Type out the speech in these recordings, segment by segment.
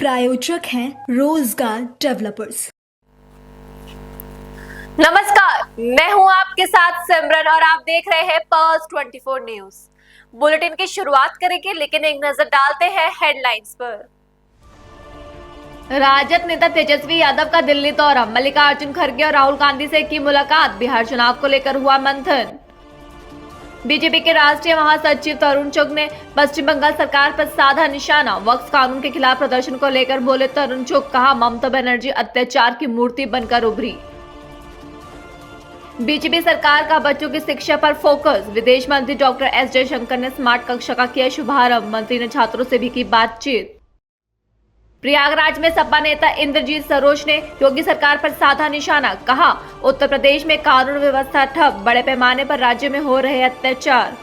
प्रायोजक हैं रोजगार डेवलपर्स। नमस्कार, मैं हूं आपके साथ सिमरन और आप देख रहे हैं पल्स 24 न्यूज। बुलेटिन की शुरुआत करेंगे, लेकिन एक नजर डालते हैं हेडलाइंस पर। राजद नेता तेजस्वी यादव का दिल्ली दौरा, मल्लिकार्जुन खड़गे और राहुल गांधी से की मुलाकात, बिहार चुनाव को लेकर हुआ मंथन। बीजेपी के राष्ट्रीय महासचिव तरुण चुग ने पश्चिम बंगाल सरकार पर साधा निशाना, वक्फ कानून के खिलाफ प्रदर्शन को लेकर बोले तरुण चुग, कहा ममता बनर्जी अत्याचार की मूर्ति बनकर उभरी। बीजेपी सरकार का बच्चों की शिक्षा पर फोकस, विदेश मंत्री डॉक्टर एस जयशंकर ने स्मार्ट कक्षा का किया शुभारंभ, मंत्री ने छात्रों से भी की बातचीत। प्रयागराज में सपा नेता इंद्रजीत सरोज ने योगी सरकार पर साधा निशाना, कहा उत्तर प्रदेश में कानून व्यवस्था ठप, बड़े पैमाने पर राज्य में हो रहे अत्याचार।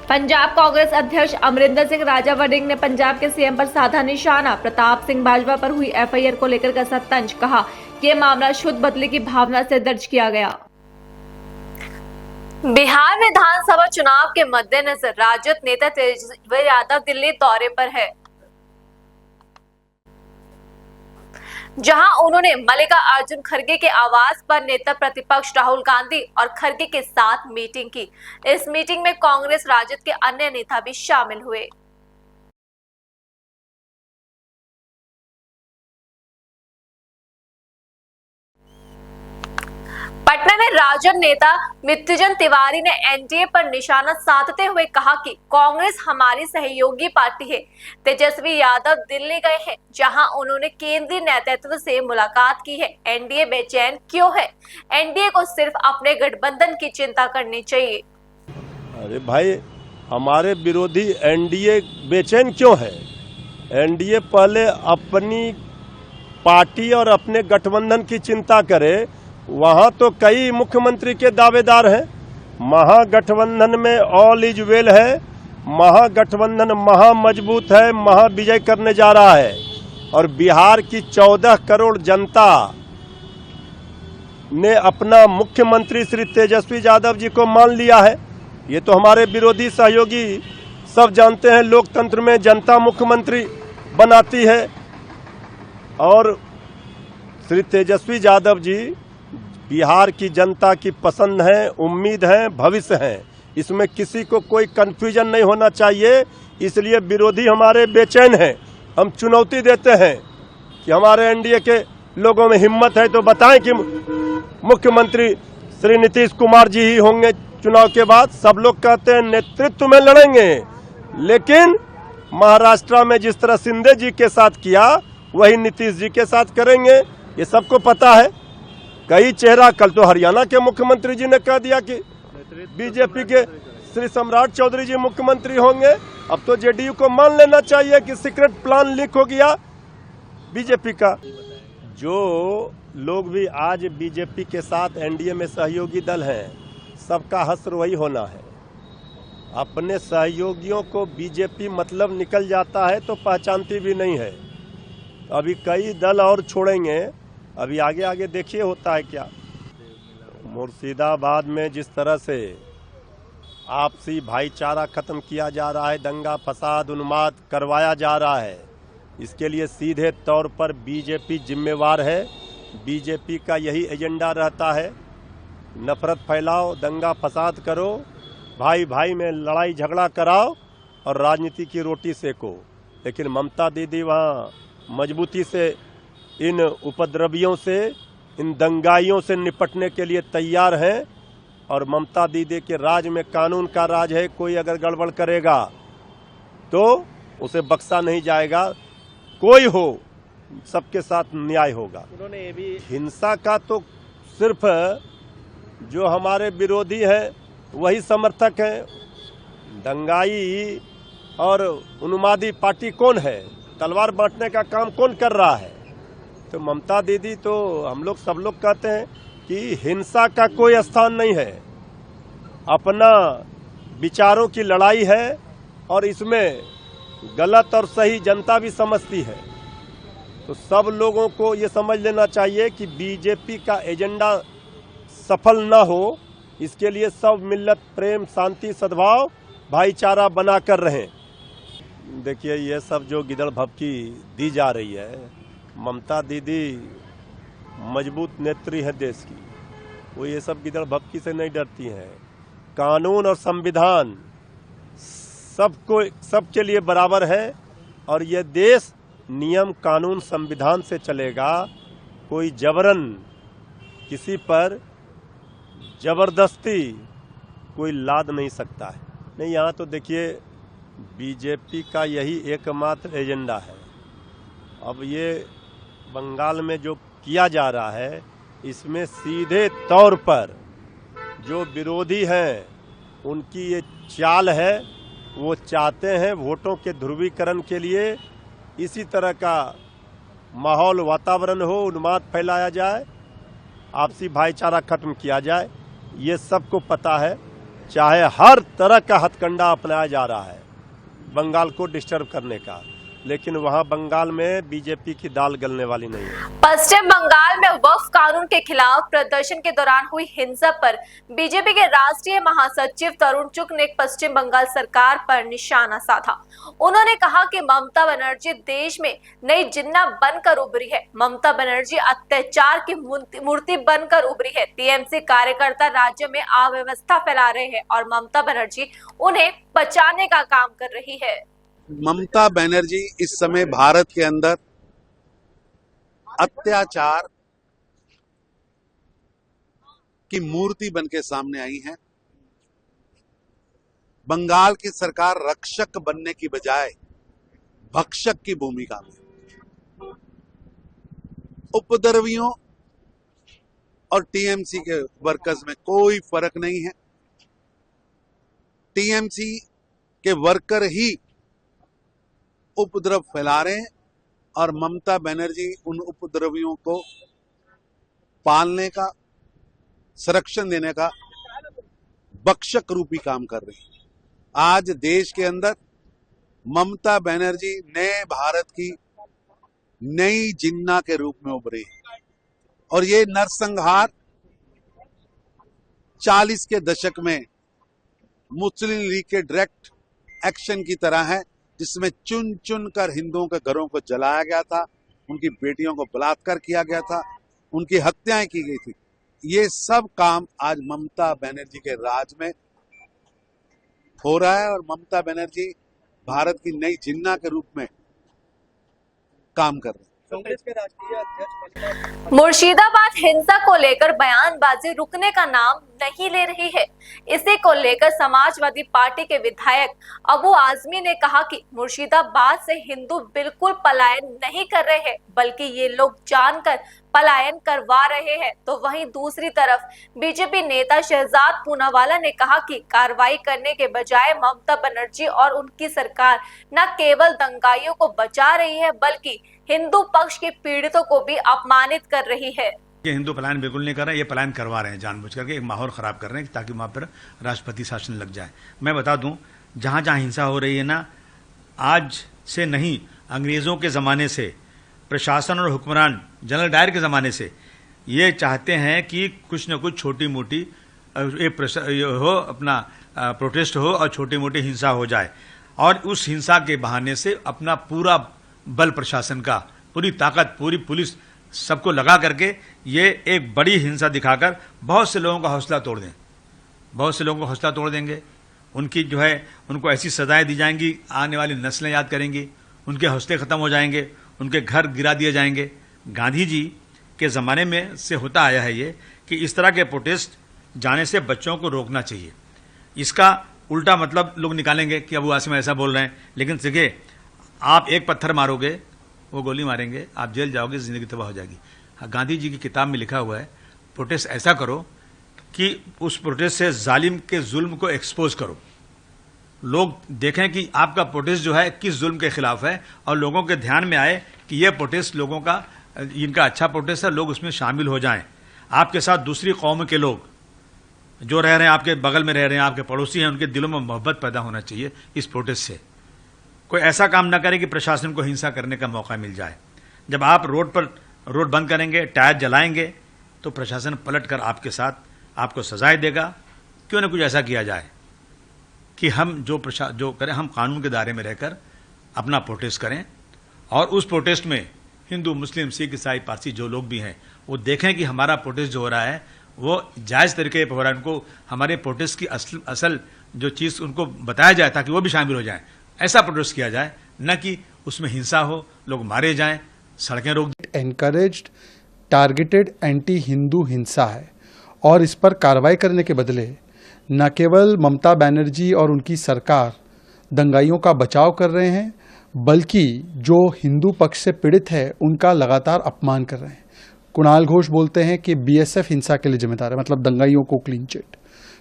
पंजाब कांग्रेस अध्यक्ष अमरिंदर सिंह राजा वड़िंग ने पंजाब के सीएम पर साधा निशाना, प्रताप सिंह बाजवा पर हुई एफआईआर को लेकर कसा तंज, कहा यह मामला शुद्ध बदले की भावना से दर्ज किया गया। बिहार विधानसभा चुनाव के मद्देनजर राजद नेता तेजस्वी यादव दिल्ली दौरे पर है, जहां उन्होंने मल्लिकार्जुन खड़गे के आवास पर नेता प्रतिपक्ष राहुल गांधी और खड़गे के साथ मीटिंग की। इस मीटिंग में कांग्रेस राजद के अन्य नेता भी शामिल हुए। पटना में राजद नेता मृत्युंजय तिवारी ने एनडीए पर निशाना साधते हुए कहा कि कांग्रेस हमारी सहयोगी पार्टी है। तेजस्वी यादव दिल्ली गए हैं, जहां उन्होंने केंद्रीय नेतृत्व से मुलाकात की है। एनडीए बेचैन क्यों है? एनडीए को सिर्फ अपने गठबंधन की चिंता करनी चाहिए। अरे भाई, हमारे विरोधी एनडीए बेचैन क्यों है? एनडीए पहले अपनी पार्टी और अपने गठबंधन की चिंता करे। वहाँ तो कई मुख्यमंत्री के दावेदार हैं। महागठबंधन में ऑल इज वेल है, महागठबंधन महा मजबूत है, महा विजय करने जा रहा है। और बिहार की 14 करोड़ जनता ने अपना मुख्यमंत्री श्री तेजस्वी यादव जी को मान लिया है। ये तो हमारे विरोधी सहयोगी सब जानते हैं, लोकतंत्र में जनता मुख्यमंत्री बनाती है। और श्री तेजस्वी यादव जी बिहार की जनता की पसंद है, उम्मीद है, भविष्य है। इसमें किसी को कोई कंफ्यूजन नहीं होना चाहिए। इसलिए विरोधी हमारे बेचैन हैं। हम चुनौती देते हैं कि हमारे एनडीए के लोगों में हिम्मत है तो बताएं कि मुख्यमंत्री श्री नीतीश कुमार जी ही होंगे चुनाव के बाद। सब लोग कहते हैं नेतृत्व में लड़ेंगे, लेकिन महाराष्ट्र में जिस तरह शिंदे जी के साथ किया वही नीतीश जी के साथ करेंगे, ये सबको पता है। कई चेहरा, कल तो हरियाणा के मुख्यमंत्री जी ने कह दिया कि बीजेपी के श्री सम्राट चौधरी जी मुख्यमंत्री होंगे। अब तो जेडीयू को मान लेना चाहिए कि सीक्रेट प्लान लीक हो गया बीजेपी का। जो लोग भी आज बीजेपी के साथ एनडीए में सहयोगी दल हैं, सबका हश्र वही होना है। अपने सहयोगियों को बीजेपी मतलब निकल जाता है तो पहचानती भी नहीं है। अभी कई दल और छोड़ेंगे, अभी आगे आगे देखिए होता है क्या। मुर्शिदाबाद में जिस तरह से आपसी भाईचारा खत्म किया जा रहा है, दंगा फसाद उन्माद करवाया जा रहा है, इसके लिए सीधे तौर पर बीजेपी जिम्मेवार है। बीजेपी का यही एजेंडा रहता है, नफरत फैलाओ, दंगा फसाद करो, भाई भाई में लड़ाई झगड़ा कराओ और राजनीति की रोटी सेको। लेकिन ममता दीदी वहाँ मजबूती से इन उपद्रवियों से, इन दंगाइयों से निपटने के लिए तैयार हैं। और ममता दीदी के राज में कानून का राज है। कोई अगर गड़बड़ करेगा तो उसे बख्शा नहीं जाएगा। कोई हो, सबके साथ न्याय होगा। उन्होंने ये भी हिंसा का तो सिर्फ जो हमारे विरोधी हैं वही समर्थक हैं। दंगाई और उन्मादी पार्टी कौन है? तलवार बांटने का काम कौन कर रहा है? तो ममता दीदी, तो हम लोग सब लोग कहते हैं कि हिंसा का कोई स्थान नहीं है। अपना विचारों की लड़ाई है और इसमें गलत और सही जनता भी समझती है। तो सब लोगों को ये समझ लेना चाहिए कि बीजेपी का एजेंडा सफल न हो, इसके लिए सब मिल्लत प्रेम शांति सद्भाव भाईचारा बनाकर रहें। देखिए, ये सब जो गिदड़ भभकी दी जा रही है, ममता दीदी मजबूत नेत्री है देश की, वो ये सब गिदड़ भभकी से नहीं डरती हैं। कानून और संविधान सबके लिए बराबर है और ये देश नियम कानून संविधान से चलेगा। कोई जबरन किसी पर जबरदस्ती कोई लाद नहीं सकता है। नहीं, यहाँ तो देखिए बीजेपी का यही एकमात्र एजेंडा है। अब ये बंगाल में जो किया जा रहा है, इसमें सीधे तौर पर जो विरोधी हैं उनकी ये चाल है। वो चाहते हैं वोटों के ध्रुवीकरण के लिए इसी तरह का माहौल वातावरण हो, उन्माद फैलाया जाए, आपसी भाईचारा खत्म किया जाए। ये सबको पता है, चाहे हर तरह का हथकंडा अपनाया जा रहा है बंगाल को डिस्टर्ब करने का, लेकिन वहां बंगाल में बीजेपी की दाल गलने वाली नहीं है। पश्चिम बंगाल में वक्फ कानून के खिलाफ प्रदर्शन के दौरान हुई हिंसा पर बीजेपी के राष्ट्रीय महासचिव तरुण चुग ने पश्चिम बंगाल सरकार पर निशाना साधा। उन्होंने कहा कि ममता बनर्जी देश में नई जिन्ना बनकर उभरी है। ममता बनर्जी अत्याचार की मूर्ति बनकर उभरी है। टीएमसी कार्यकर्ता राज्य में अव्यवस्था फैला रहे हैं और ममता बनर्जी उन्हें बचाने का काम कर रही है। ममता बनर्जी इस समय भारत के अंदर अत्याचार की मूर्ति बनके सामने आई है। बंगाल की सरकार रक्षक बनने की बजाय भक्षक की भूमिका में। उपद्रवियों और टीएमसी के वर्कर्स में कोई फर्क नहीं है। टीएमसी के वर्कर ही उपद्रव फैला रहे हैं और ममता बनर्जी उन उपद्रवियों को पालने का, संरक्षण देने का भक्षक रूपी काम कर रही है। आज देश के अंदर ममता बनर्जी नए भारत की नई जिन्ना के रूप में उभरी है और ये नरसंहार 40 के दशक में मुस्लिम लीग के डायरेक्ट एक्शन की तरह है, जिसमें चुन चुन कर हिंदुओं के घरों को जलाया गया था, उनकी बेटियों को बलात्कार किया गया था, उनकी हत्याएं की गई थी। ये सब काम आज ममता बनर्जी के राज में हो रहा है और ममता बनर्जी भारत की नई जिन्ना के रूप में काम कर रहे हैं। कांग्रेस के राष्ट्रीय अध्यक्ष मुर्शिदाबाद हिंसा को लेकर बयानबाजी रुकने का नाम नहीं ले रही है। इसी को लेकर समाजवादी पार्टी के विधायक अबू आजमी ने कहा कि मुर्शिदाबाद से हिंदू बिल्कुल पलायन नहीं कर रहे हैं, बल्कि ये लोग जानकर पलायन करवा रहे हैं। तो वहीं दूसरी तरफ बीजेपी नेता शहजाद पूनावाला ने कहा कि कार्रवाई करने के बजाय ममता बनर्जी और उनकी सरकार न केवल दंगाइयों को बचा रही है, बल्कि हिंदू पक्ष के पीड़ितों को भी अपमानित कर रही है। ये हिंदू पलायन बिल्कुल नहीं कर रहे हैं, ये पलायन करवा रहे हैं जानबूझ करके, एक माहौल खराब कर रहे हैं ताकि वहां पर राष्ट्रपति शासन लग जाए। मैं बता दूं, जहां जहां हिंसा हो रही है ना, आज से नहीं, अंग्रेजों के ज़माने से, प्रशासन और हुक्मरान जनरल डायर के ज़माने से ये चाहते हैं कि कुछ न कुछ छोटी मोटी हो, अपना प्रोटेस्ट हो और छोटी मोटी हिंसा हो जाए और उस हिंसा के बहाने से अपना पूरा बल प्रशासन का, पूरी ताकत, पूरी पुलिस सबको लगा करके ये एक बड़ी हिंसा दिखाकर बहुत से लोगों का हौसला तोड़ दें, बहुत से लोगों का हौसला तोड़ देंगे। उनकी जो है उनको ऐसी सजाएं दी जाएंगी, आने वाली नस्लें याद करेंगी, उनके हौसले खत्म हो जाएंगे, उनके घर गिरा दिए जाएंगे। गांधी जी के ज़माने में से होता आया है ये कि इस तरह के प्रोटेस्ट जाने से बच्चों को रोकना चाहिए। इसका उल्टा मतलब लोग निकालेंगे कि अबू आसिम ऐसा बोल रहे हैं, लेकिन देखिए, आप एक पत्थर मारोगे वो गोली मारेंगे, आप जेल जाओगे, ज़िंदगी तबाह हो जाएगी। गांधी जी की किताब में लिखा हुआ है, प्रोटेस्ट ऐसा करो कि उस प्रोटेस्ट से जालिम के जुल्म को एक्सपोज करो, लोग देखें कि आपका प्रोटेस्ट जो है किस जुल्म के खिलाफ है और लोगों के ध्यान में आए कि यह प्रोटेस्ट लोगों का, इनका अच्छा प्रोटेस्ट है, लोग उसमें शामिल हो जाएं। आपके साथ दूसरी कौम के लोग जो रह रहे हैं, आपके बगल में रह रहे हैं, आपके पड़ोसी हैं, उनके दिलों में मोहब्बत पैदा होना चाहिए इस प्रोटेस्ट से। कोई ऐसा काम ना करे कि प्रशासन को हिंसा करने का मौका मिल जाए। जब आप रोड बंद करेंगे, टायर जलाएंगे, तो प्रशासन पलटकर आपके साथ आपको सजाएं देगा। क्यों न कुछ ऐसा किया जाए कि हम जो करें, हम कानून के दायरे में रहकर अपना प्रोटेस्ट करें और उस प्रोटेस्ट में हिंदू, मुस्लिम, सिख, ईसाई, पारसी जो लोग भी हैं वो देखें कि हमारा प्रोटेस्ट जो हो रहा है वो जायज़ तरीके पर हो रहा है। उनको हमारे प्रोटेस्ट की असल जो चीज़ उनको बताया जाए ताकि वो भी शामिल हो जाएं। ऐसा प्रोटेस्ट किया जाए, न कि उसमें हिंसा हो, लोग मारे जाएं, सड़कें रोक। एनकरेज्ड टारगेटेड एंटी हिंदू हिंसा है और इस पर कार्रवाई करने के बदले न केवल ममता बनर्जी और उनकी सरकार दंगाइयों का बचाव कर रहे हैं, बल्कि जो हिंदू पक्ष से पीड़ित है उनका लगातार अपमान कर रहे हैं। कुणाल घोष बोलते हैं कि बीएसएफ हिंसा के लिए जिम्मेदार है, मतलब दंगाइयों को क्लीन चिट।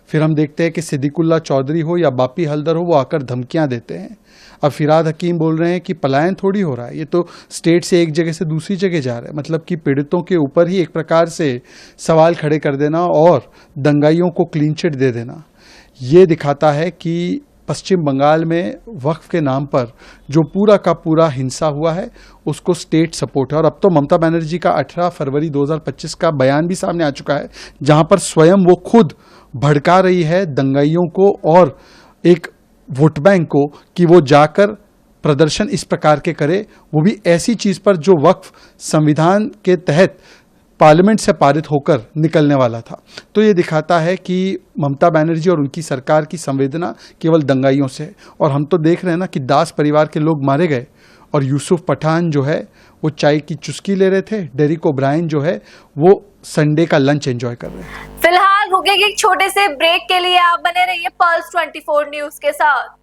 फिर हम देखते हैं कि सिद्दीकुल्ला चौधरी हो या बापी हल्दर हो, वो आकर धमकियां देते हैं। अब फिराद हकीम बोल रहे हैं कि पलायन थोड़ी हो रहा है, ये तो स्टेट से एक जगह से दूसरी जगह जा रहा है, मतलब कि पीड़ितों के ऊपर ही एक प्रकार से सवाल खड़े कर देना और दंगाइयों को क्लीन चिट दे देना। ये दिखाता है कि पश्चिम बंगाल में वक्फ के नाम पर जो पूरा का पूरा हिंसा हुआ है उसको स्टेट सपोर्ट है। और अब तो ममता बनर्जी का 18 फरवरी 2025 का बयान भी सामने आ चुका है, जहां पर स्वयं वो खुद भड़का रही है दंगाइयों को और एक वोट बैंक को कि वो जाकर प्रदर्शन इस प्रकार के करे, वो भी ऐसी चीज पर जो वक्फ संविधान के तहत पार्लियामेंट से पारित होकर निकलने वाला था। तो ये दिखाता है कि ममता बनर्जी और उनकी सरकार की संवेदना केवल दंगाइयों से है। और हम तो देख रहे हैं ना कि दास परिवार के लोग मारे गए और यूसुफ पठान जो है वो चाय की चुस्की ले रहे थे, डेरिक ओब्रायन जो है वो संडे का लंच एंजॉय कर रहे हैं। फिलहाल रुकेंगे एक छोटे से ब्रेक के लिए, आप बने रहिए पल्स 24 न्यूज के साथ।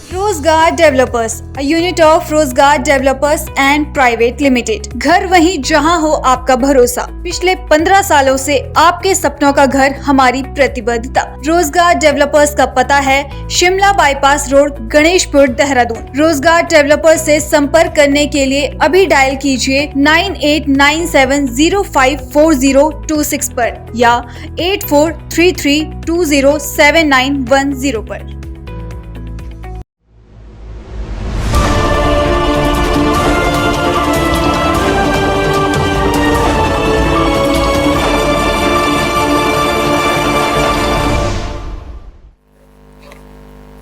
रोजगार डेवलपर्स, a unit of रोजगार डेवलपर्स एंड प्राइवेट लिमिटेड। घर वहीं जहां हो आपका भरोसा। पिछले 15 सालों से आपके सपनों का घर हमारी प्रतिबद्धता। रोजगार डेवलपर्स का पता है शिमला बाईपास रोड, गणेशपुर, देहरादून। रोजगार डेवलपर्स से संपर्क करने के लिए अभी डायल कीजिए 9897054026 पर या 8433207910 पर।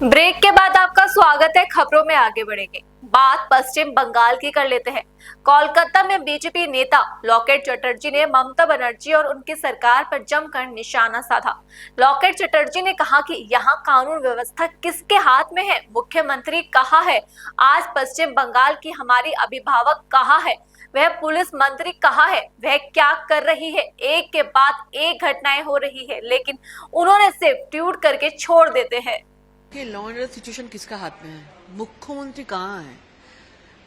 ब्रेक के बाद आपका स्वागत है। खबरों में आगे बढ़ेंगे। बात पश्चिम बंगाल की कर लेते हैं। कोलकाता में बीजेपी नेता लॉकेट चटर्जी ने ममता बनर्जी और उनकी सरकार पर जमकर निशाना साधा। लॉकेट चटर्जी ने कहा कि यहाँ कानून व्यवस्था किसके हाथ में है? मुख्यमंत्री कहाँ है? आज पश्चिम बंगाल की हमारी अभिभावक कहाँ है? वह पुलिस मंत्री कहाँ है? वह क्या कर रही है? एक के बाद एक घटनाएं हो रही है, लेकिन उन्होंने सिर्फ ट्वीट करके छोड़ देते हैं। लॉ एंड ऑर्डर सिचुएशन किसका हाथ में है? मुख्यमंत्री कहाँ है?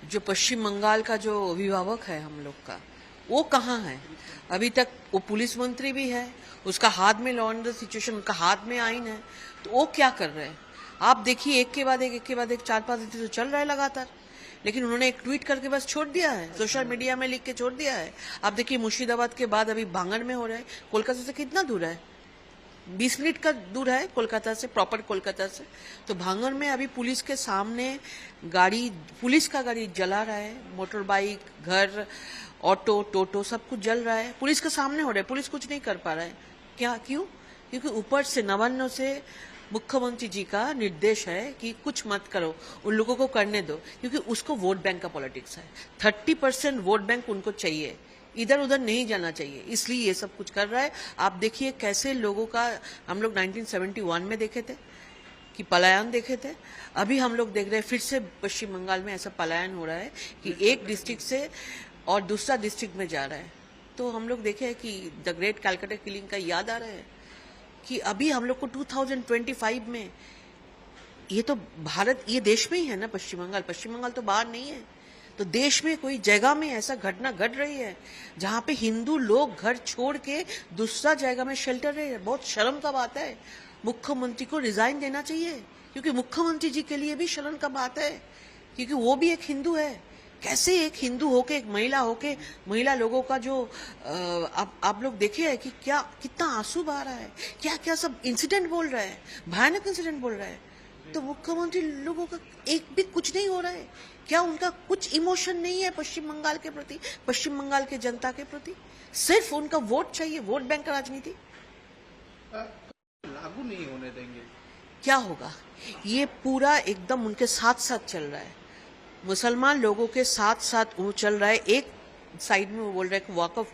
जो पश्चिम बंगाल का जो अभिभावक है हम लोग का, वो कहाँ है? अभी तक वो पुलिस मंत्री भी है, उसका हाथ में लॉ एंड ऑर्डर सिचुएशन, उनका हाथ में आईन है, तो वो क्या कर रहे हैं? आप देखिए, एक के बाद एक 4-5 दिन तो चल रहा है लगातार, लेकिन उन्होंने एक ट्वीट करके बस छोड़ दिया है, सोशल मीडिया में लिख के छोड़ दिया है। आप देखिए, मुर्शिदाबाद के बाद अभी भांगड़ में हो रहा है। कोलकाता से कितना दूर है? 20 मिनट का दूर है कोलकाता से, प्रॉपर कोलकाता से। तो भांगड़ में अभी पुलिस के सामने गाड़ी, पुलिस का गाड़ी जला रहा है, मोटर बाइक, घर, ऑटो, टोटो सब कुछ जल रहा है, पुलिस के सामने हो रहा है। पुलिस कुछ नहीं कर पा रहा है। क्या? क्यों? क्योंकि ऊपर से नवान्न से मुख्यमंत्री जी का निर्देश है कि कुछ मत करो, उन लोगों को करने दो, क्योंकि उसको वोट बैंक का पॉलिटिक्स है। 30% वोट बैंक उनको चाहिए, इधर उधर नहीं जाना चाहिए, इसलिए ये सब कुछ कर रहा है। आप देखिए कैसे लोगों का, हम लोग 1971 में देखे थे कि पलायन देखे थे, अभी हम लोग देख रहे हैं फिर से पश्चिम बंगाल में ऐसा पलायन हो रहा है कि एक डिस्ट्रिक्ट से और दूसरा डिस्ट्रिक्ट में जा रहा है। तो हम लोग देखे कि द ग्रेट कैलकाटा किलिंग का याद आ रहा है कि अभी हम लोग को 2025 में, ये तो भारत, ये देश में ही है ना पश्चिम बंगाल तो बाहर नहीं है। तो देश में कोई जगह में ऐसा घटना घट रही है जहां पे हिंदू लोग घर छोड़ के दूसरा जगह में शेल्टर रहे हैं। बहुत शर्म का बात है। मुख्यमंत्री को रिजाइन देना चाहिए, क्योंकि मुख्यमंत्री जी के लिए भी शर्म का बात है, क्योंकि वो भी एक हिंदू है। कैसे एक हिंदू होके, एक महिला होके, महिला लोगों का जो आप लोग देखे है कि क्या, कितना आंसू बहा रहा है, क्या क्या सब इंसिडेंट बोल रहा है, भयानक इंसिडेंट बोल रहा है। तो मुख्यमंत्री लोगों का एक भी कुछ नहीं हो रहा है क्या? उनका कुछ इमोशन नहीं है पश्चिम बंगाल के प्रति, पश्चिम बंगाल के जनता के प्रति? सिर्फ उनका वोट चाहिए, वोट बैंक का राजनीति। लागू नहीं होने देंगे। क्या होगा? ये पूरा एकदम उनके साथ साथ चल रहा है, मुसलमान लोगों के साथ साथ वो चल रहा है। एक साइड में वो बोल रहा है कि वाकफ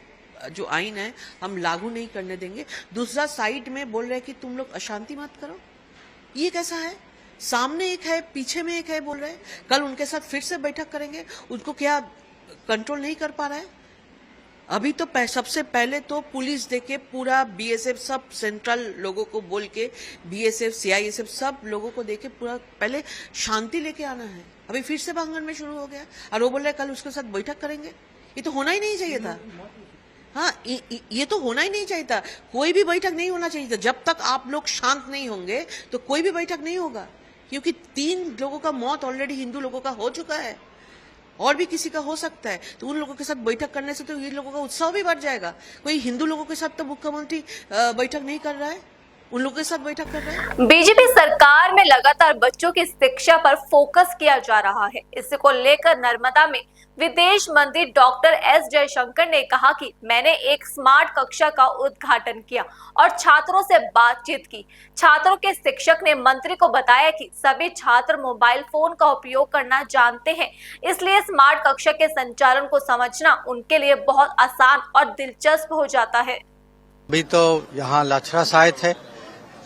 जो आइन है हम लागू नहीं करने देंगे, दूसरा साइड में बोल रहे हैं कि तुम लोग अशांति मत करो। ये कैसा है? सामने एक है, पीछे में एक है, बोल रहे हैं कल उनके साथ फिर से बैठक करेंगे। उनको क्या कंट्रोल नहीं कर पा रहा है? अभी तो सबसे पहले तो पुलिस देके पूरा बीएसएफ सब सेंट्रल लोगों को बोल के बीएसएफ सीआईएसएफ सब लोगों को देके पूरा पहले शांति लेके आना है। अभी फिर से भांगन में शुरू हो गया और वो बोल रहे कल उसके साथ बैठक करेंगे। ये तो होना ही नहीं चाहिए था। हाँ, ये तो होना ही नहीं चाहिए था। कोई भी बैठक नहीं होना चाहिए था। जब तक आप लोग शांत नहीं होंगे तो कोई भी बैठक नहीं होगा, क्योंकि 3 लोगों का मौत ऑलरेडी हिंदू लोगों का हो चुका है और भी किसी का हो सकता है। तो उन लोगों के साथ बैठक करने से तो ये लोगों का उत्साह भी बढ़ जाएगा। कोई हिंदू लोगों के साथ तो मुख्यमंत्री बैठक नहीं कर रहा है, उन लोगों के साथ बैठक कर रहे हैं। बीजेपी सरकार में लगातार बच्चों की शिक्षा पर फोकस किया जा रहा है। इसको लेकर नर्मदा में विदेश मंत्री डॉक्टर एस जयशंकर ने कहा कि मैंने एक स्मार्ट कक्षा का उद्घाटन किया और छात्रों से बातचीत की। छात्रों के शिक्षक ने मंत्री को बताया कि सभी छात्र मोबाइल फोन का उपयोग करना जानते हैं, इसलिए स्मार्ट कक्षा के संचालन को समझना उनके लिए बहुत आसान और दिलचस्प हो जाता है। अभी तो यहाँ लाछरस आए थे,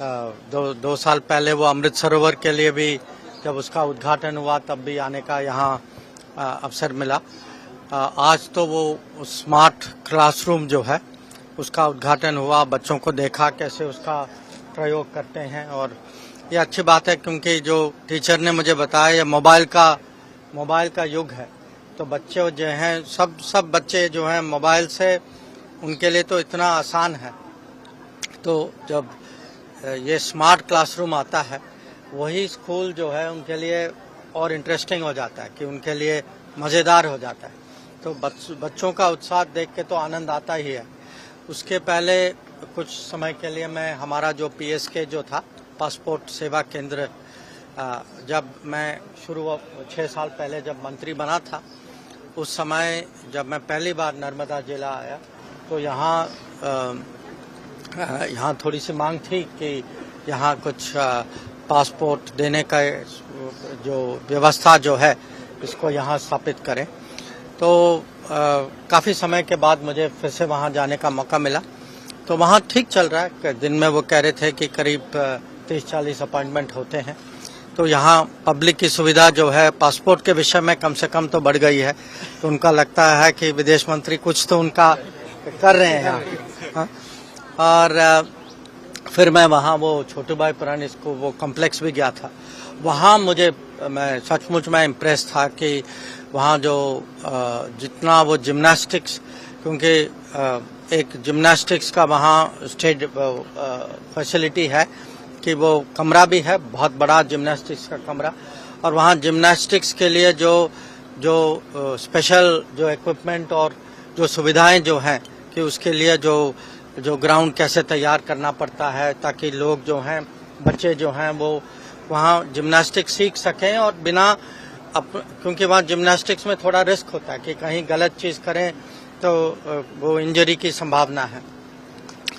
दो साल पहले वो अमृत सरोवर के लिए भी जब उसका उद्घाटन हुआ तब भी आने का यहाँ अवसर मिला। आज तो वो स्मार्ट क्लासरूम जो है उसका उद्घाटन हुआ, बच्चों को देखा कैसे उसका प्रयोग करते हैं और ये अच्छी बात है, क्योंकि जो टीचर ने मुझे बताया ये मोबाइल का युग है। तो बच्चे जो हैं सब बच्चे जो हैं मोबाइल से उनके लिए तो इतना आसान है। तो जब ये स्मार्ट क्लासरूम आता है वही स्कूल जो है उनके लिए और इंटरेस्टिंग हो जाता है, कि उनके लिए मज़ेदार हो जाता है। तो बच्चों का उत्साह देख के तो आनंद आता ही है। उसके पहले कुछ समय के लिए मैं हमारा जो पीएसके जो था पासपोर्ट सेवा केंद्र, जब मैं 6 साल पहले जब मंत्री बना था उस समय जब मैं पहली बार नर्मदा जिला आया तो यहाँ थोड़ी सी मांग थी कि यहाँ कुछ पासपोर्ट देने का जो व्यवस्था जो है इसको यहाँ स्थापित करें। तो काफ़ी समय के बाद मुझे फिर से वहाँ जाने का मौका मिला। तो वहाँ ठीक चल रहा है। दिन में वो कह रहे थे कि करीब 30-40 अपॉइंटमेंट होते हैं। तो यहाँ पब्लिक की सुविधा जो है पासपोर्ट के विषय में कम से कम तो बढ़ गई है। तो उनका लगता है कि विदेश मंत्री कुछ तो उनका कर रहे हैं यहाँ। और फिर मैं वहाँ वो छोटू भाई पुरानी इसको वो कॉम्प्लेक्स भी गया था। वहाँ मैं सचमुच में इम्प्रेस था कि वहाँ जो जितना वो जिम्नास्टिक्स, क्योंकि एक जिम्नास्टिक्स का वहाँ स्टेज फैसिलिटी है कि वो कमरा भी है, बहुत बड़ा जिम्नास्टिक्स का कमरा, और वहाँ जिम्नास्टिक्स के लिए जो स्पेशल जो इक्विपमेंट और जो सुविधाएं जो हैं कि उसके लिए जो ग्राउंड कैसे तैयार करना पड़ता है ताकि लोग जो हैं बच्चे जो हैं वो वहाँ जिम्नास्टिक्स सीख सकें और बिना क्योंकि वहाँ जिम्नास्टिक्स में थोड़ा रिस्क होता है कि कहीं गलत चीज़ करें तो वो इंजरी की संभावना है।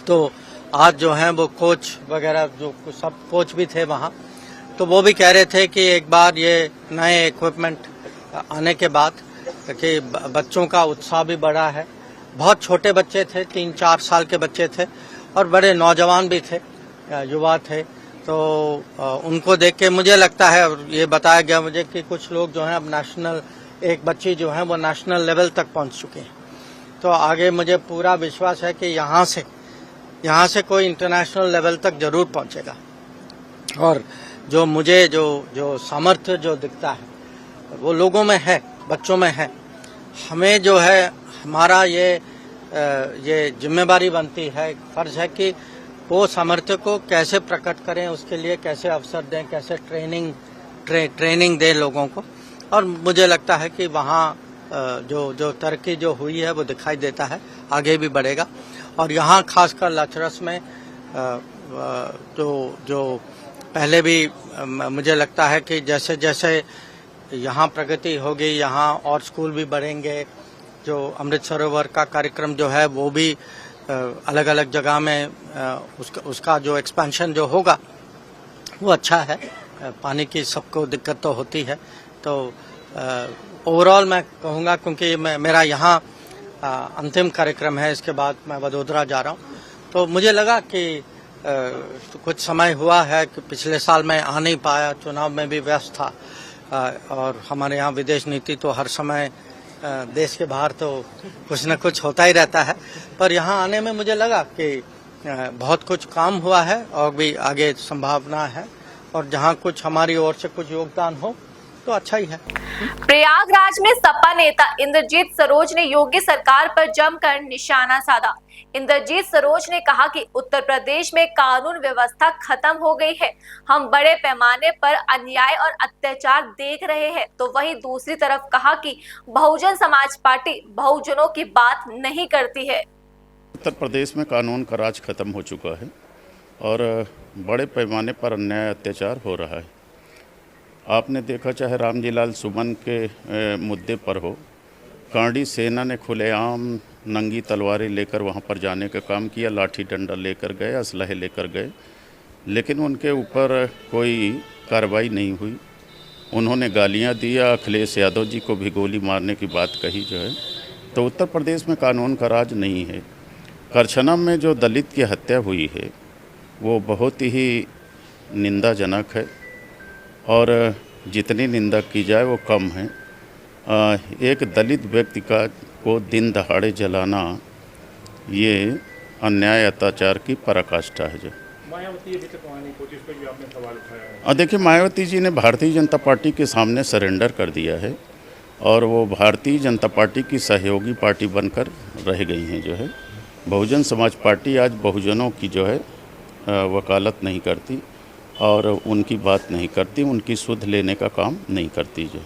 तो आज जो हैं वो कोच वगैरह जो सब कोच भी थे वहाँ, तो वो भी कह रहे थे कि एक बार ये नए इक्विपमेंट आने के बाद कि बच्चों का उत्साह भी बढ़ा है। बहुत छोटे बच्चे थे, 3-4 साल के बच्चे थे और बड़े नौजवान भी थे, युवा थे। तो उनको देख के मुझे लगता है, और ये बताया गया मुझे कि कुछ लोग जो हैं अब नेशनल, एक बच्ची जो है वो नेशनल लेवल तक पहुंच चुके हैं। तो आगे मुझे पूरा विश्वास है कि यहाँ से कोई इंटरनेशनल लेवल तक जरूर पहुंचेगा। और जो मुझे जो सामर्थ्य जो दिखता है वो लोगों में है, बच्चों में है। हमें जो है हमारा ये जिम्मेदारी बनती है, फर्ज है कि वो सामर्थ्य को कैसे प्रकट करें, उसके लिए कैसे अवसर दें, कैसे ट्रेनिंग दें लोगों को। और मुझे लगता है कि वहाँ जो तरक्की जो हुई है वो दिखाई देता है, आगे भी बढ़ेगा। और यहाँ खासकर लाछरस में जो पहले भी मुझे लगता है कि जैसे जैसे यहाँ प्रगति होगी, यहाँ और स्कूल भी बढ़ेंगे, जो अमृत सरोवर का कार्यक्रम जो है वो भी अलग अलग जगह में उसका जो एक्सपेंशन जो होगा वो अच्छा है। पानी की सबको दिक्कत तो होती है, तो ओवरऑल मैं कहूँगा, क्योंकि मेरा यहाँ अंतिम कार्यक्रम है, इसके बाद मैं वडोदरा जा रहा हूँ, तो मुझे लगा कि कुछ समय हुआ है कि पिछले साल मैं आ नहीं पाया, चुनाव में भी व्यस्त था, और हमारे यहाँ विदेश नीति तो हर समय देश के बाहर तो कुछ न कुछ होता ही रहता है, पर यहाँ आने में मुझे लगा कि बहुत कुछ काम हुआ है और भी आगे संभावना है, और जहाँ कुछ हमारी ओर से कुछ योगदान हो तो अच्छा ही है। प्रयागराज में सपा नेता इंद्रजीत सरोज ने योगी सरकार पर जमकर निशाना साधा। इंद्रजीत सरोज ने कहा कि उत्तर प्रदेश में कानून व्यवस्था खत्म हो गई है, हम बड़े पैमाने पर अन्याय और अत्याचार देख रहे हैं। तो वहीं दूसरी तरफ कहा कि बहुजन समाज पार्टी बहुजनों की बात नहीं करती है। उत्तर प्रदेश में कानून का राज खत्म हो चुका है और बड़े पैमाने पर अन्याय अत्याचार हो रहा है। आपने देखा, चाहे रामजीलाल सुमन के मुद्दे पर हो, कांडी सेना ने खुलेआम नंगी तलवारें लेकर वहां पर जाने का काम किया, लाठी डंडा लेकर गए, असलहे लेकर गए, लेकिन उनके ऊपर कोई कार्रवाई नहीं हुई। उन्होंने गालियां दिया, अखिलेश यादव जी को भी गोली मारने की बात कही जो है। तो उत्तर प्रदेश में कानून का राज नहीं है। करछना में जो दलित की हत्या हुई है वो बहुत ही निंदाजनक है, और जितनी निंदा की जाए वो कम है। एक दलित व्यक्ति को दिन दहाड़े जलाना ये अन्याय अत्याचार की पराकाष्ठा है। जो मायावती अभी तक वहाँ नहीं पहुंची, इस पर भी आपने सवाल उठाया है। देखिए, मायावती जी ने भारतीय जनता पार्टी के सामने सरेंडर कर दिया है और वो भारतीय जनता पार्टी की सहयोगी पार्टी बनकर रह गई हैं। जो है बहुजन समाज पार्टी आज बहुजनों की जो है वकालत नहीं करती और उनकी बात नहीं करती, उनकी सुध लेने का काम नहीं करती। जो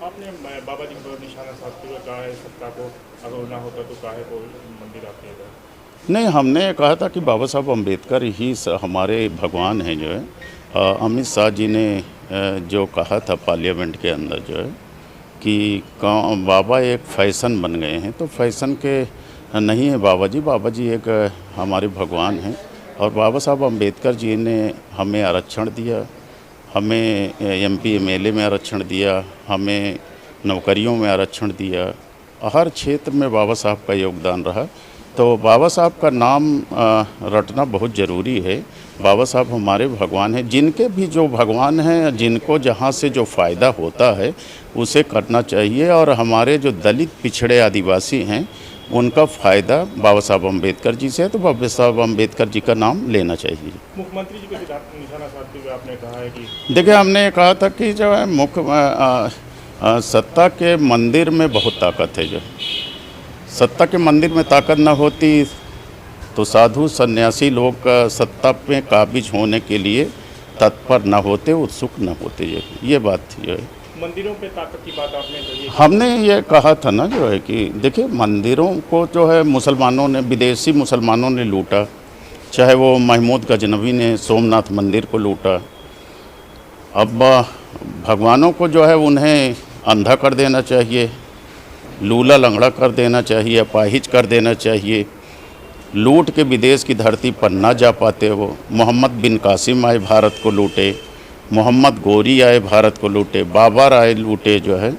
आपने बाबा जी पर निशाना साधते हुए कहा है, सत्ता को अगर ना होता तो काहे को मंदिर आते हैं? नहीं, हमने कहा था कि बाबा साहब अम्बेडकर ही हमारे भगवान हैं। जो है अमित शाह जी ने जो कहा था पार्लियामेंट के अंदर जो है कि बाबा एक फैशन बन गए हैं, तो फैशन के नहीं है बाबा जी एक हमारे भगवान हैं। और बाबा साहब अम्बेडकर जी ने हमें आरक्षण दिया, हमें MP MLA में आरक्षण दिया, हमें नौकरियों में आरक्षण दिया, हर क्षेत्र में बाबा साहब का योगदान रहा। तो बाबा साहब का नाम रटना बहुत ज़रूरी है। बाबा साहब हमारे भगवान हैं, जिनके भी जो भगवान हैं, जिनको जहाँ से जो फ़ायदा होता है उसे करना चाहिए, और हमारे जो दलित पिछड़े आदिवासी हैं उनका फ़ायदा बाबा साहब अम्बेडकर जी से है, तो बाबा साहब अम्बेडकर जी का नाम लेना चाहिए। मुख्यमंत्री जी को निशाना साधते हुए आपने कहा है कि देखिए, हमने कहा था कि जो है सत्ता के मंदिर में बहुत ताकत है। जो सत्ता के मंदिर में ताकत न होती तो साधु सन्यासी लोग सत्ता पे काबिज होने के लिए तत्पर न होते, उत्सुक न होते। ये बात थी। जो है मंदिरों पे ताकत की बात आपने कही, हमने ये कहा था ना जो है कि देखिए, मंदिरों को जो है मुसलमानों ने, विदेशी मुसलमानों ने लूटा, चाहे वो महमूद गजनवी ने सोमनाथ मंदिर को लूटा। अब भगवानों को जो है उन्हें अंधा कर देना चाहिए, लूला लंगड़ा कर देना चाहिए, अपाहिज कर देना चाहिए। लूट के विदेश की धरती पर ना जा पाते वो। मोहम्मद बिन कासिम आए भारत को लूटे, मोहम्मद गोरी आए भारत को लूटे, बाबर आए लूटे। जो है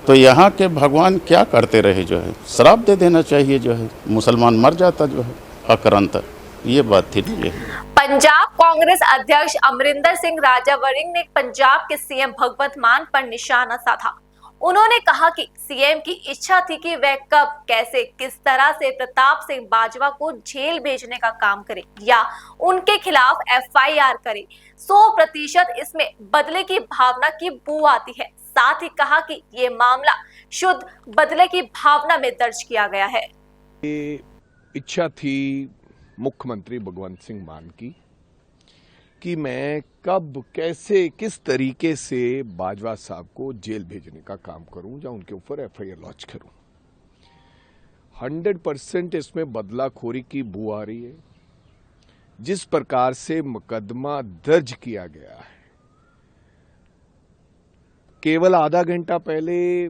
तो यहाँ के भगवान क्या करते रहे? जो है श्राप दे देना चाहिए, जो है मुसलमान मर जाता जो है अकरंत। ये बात थी। पंजाब कांग्रेस अध्यक्ष अमरिंदर सिंह राजावरिंग ने पंजाब के CM भगवंत मान पर निशाना साधा। उन्होंने कहा कि CM की इच्छा थी कि वह कब, कैसे, किस तरह से प्रताप सिंह बाजवा को जेल भेजने का काम करे या उनके खिलाफ FIR करे। 100% इसमें बदले की भावना की बू आती है। साथ ही कहा कि ये मामला शुद्ध बदले की भावना में दर्ज किया गया है। इच्छा थी मुख्यमंत्री भगवंत सिंह मान की कि मैं कब, कैसे, किस तरीके से बाजवा साहब को जेल भेजने का काम करूं या उनके ऊपर FIR लॉन्च करूं। 100% इसमें बदलाखोरी की बू आ रही है। जिस प्रकार से मुकदमा दर्ज किया गया है, केवल आधा घंटा पहले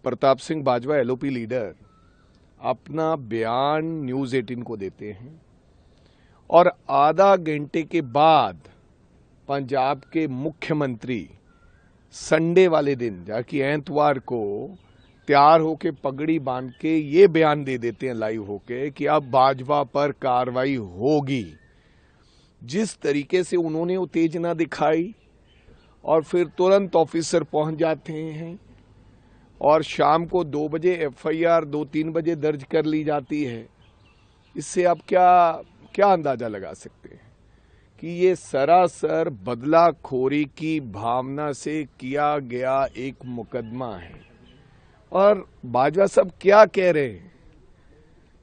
प्रताप सिंह बाजवा एलओपी लीडर अपना बयान न्यूज़ 18 को देते हैं और आधा घंटे के बाद पंजाब के मुख्यमंत्री संडे वाले दिन, जाकि एतवार को तैयार होके पगड़ी बांध के ये बयान दे देते हैं लाइव होके कि अब बाजवा पर कार्रवाई होगी। जिस तरीके से उन्होंने उत्तेजना दिखाई और फिर तुरंत ऑफिसर पहुंच जाते हैं और शाम को 2 बजे एफआईआर 2-3 बजे दर्ज कर ली जाती है, इससे आप क्या अंदाजा लगा सकते हैं कि ये सरासर बदलाखोरी की भावना से किया गया एक मुकदमा है। और बाजवा साहब क्या कह रहे हैं,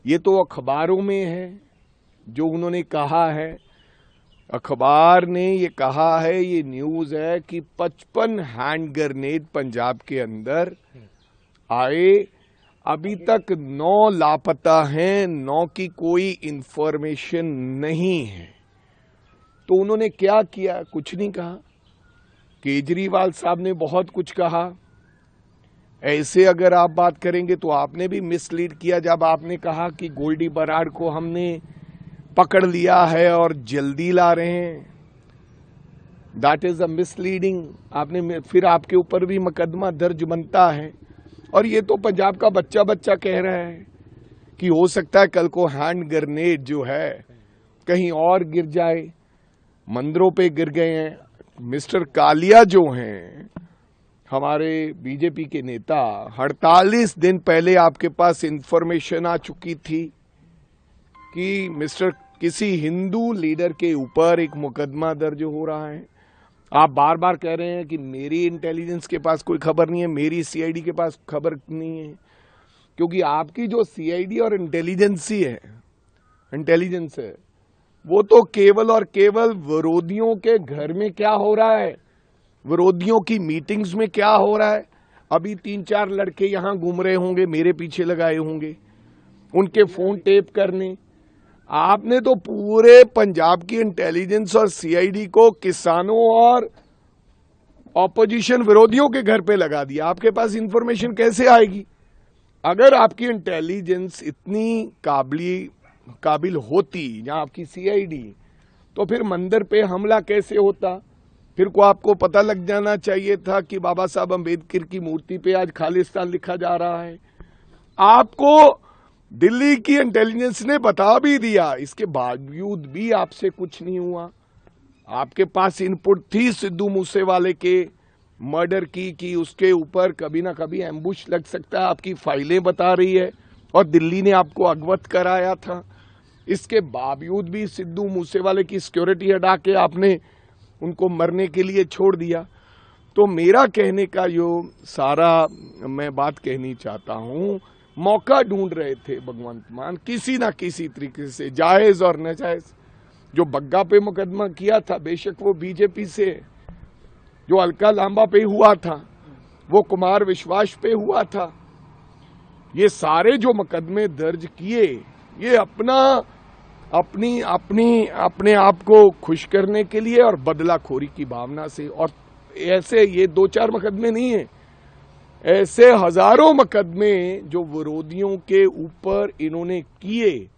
ये तो अखबारों में है जो उन्होंने कहा है। अखबार ने ये कहा है, ये न्यूज़ है कि 55 हैंड ग्रेनेड पंजाब के अंदर आए, अभी तक 9 लापता हैं, 9 की कोई इंफॉर्मेशन नहीं है। तो उन्होंने क्या किया? कुछ नहीं कहा। केजरीवाल साहब ने बहुत कुछ कहा। ऐसे अगर आप बात करेंगे तो आपने भी मिसलीड किया जब आपने कहा कि गोल्डी बराड़ को हमने पकड़ लिया है और जल्दी ला रहे हैं। That is a misleading. आपने फिर आपके ऊपर भी मुकदमा दर्ज बनता है। और ये तो पंजाब का बच्चा कह रहा है कि हो सकता है कल को हैंड ग्रेनेड जो है कहीं और गिर जाए। मंदिरों पे गिर गए हैं। मिस्टर कालिया जो हैं हमारे बीजेपी के नेता, 48 दिन पहले आपके पास इंफॉर्मेशन आ चुकी थी कि किसी हिंदू लीडर के ऊपर एक मुकदमा दर्ज हो रहा है। आप बार बार कह रहे हैं कि मेरी इंटेलिजेंस के पास कोई खबर नहीं है, मेरी सीआईडी के पास खबर नहीं है, क्योंकि आपकी जो सीआईडी और इंटेलिजेंस है वो तो केवल और केवल विरोधियों के घर में क्या हो रहा है, विरोधियों की मीटिंग्स में क्या हो रहा है। अभी 3-4 लड़के यहां घूम रहे होंगे, मेरे पीछे लगाए होंगे, उनके फोन टेप करने। आपने तो पूरे पंजाब की इंटेलिजेंस और सीआईडी को किसानों और ऑपोजिशन विरोधियों के घर पे लगा दिया। आपके पास इंफॉर्मेशन कैसे आएगी? अगर आपकी इंटेलिजेंस इतनी काबिल होती या आपकी सीआईडी, तो फिर मंदिर पे हमला कैसे होता? फिर को आपको पता लग जाना चाहिए था कि बाबा साहब अम्बेडकर की मूर्ति पे आज खालिस्तान लिखा जा रहा है। आपको दिल्ली की इंटेलिजेंस ने बता भी दिया, इसके बावजूद भी आपसे कुछ नहीं हुआ। आपके पास इनपुट थी सिद्धू मूसेवाले के मर्डर की कि उसके ऊपर कभी ना कभी एम्बुश लग सकता है, आपकी फाइलें बता रही है और दिल्ली ने आपको अवगत कराया था। इसके बावजूद भी सिद्धू मूसेवाले की सिक्योरिटी हटा के आपने उनको मरने के लिए छोड़ दिया। तो मेरा कहने का जो सारा मैं बात कहनी चाहता हूं, मौका ढूंढ रहे थे भगवंत मान किसी ना किसी तरीके से, जायज और नाजायज। जो बग्गा पे मुकदमा किया था, बेशक वो बीजेपी से, जो अलका लांबा पे हुआ था, वो कुमार विश्वास पे हुआ था, ये सारे जो मुकदमे दर्ज किए, ये अपने आप को खुश करने के लिए और बदलाखोरी की भावना से। और ऐसे ये 2-4 मुकदमे नहीं है, ऐसे हजारों मुकदमे जो विरोधियों के ऊपर इन्होंने किए,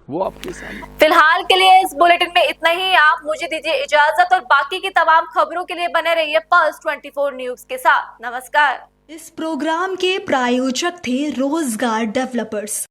वो आपके सामने। फिलहाल के लिए इस बुलेटिन में इतना ही। आप मुझे दीजिए इजाजत और बाकी की तमाम खबरों के लिए बने रहिए पल्स 24 न्यूज के साथ। नमस्कार। इस प्रोग्राम के प्रायोजक थे रोजगार डेवलपर्स।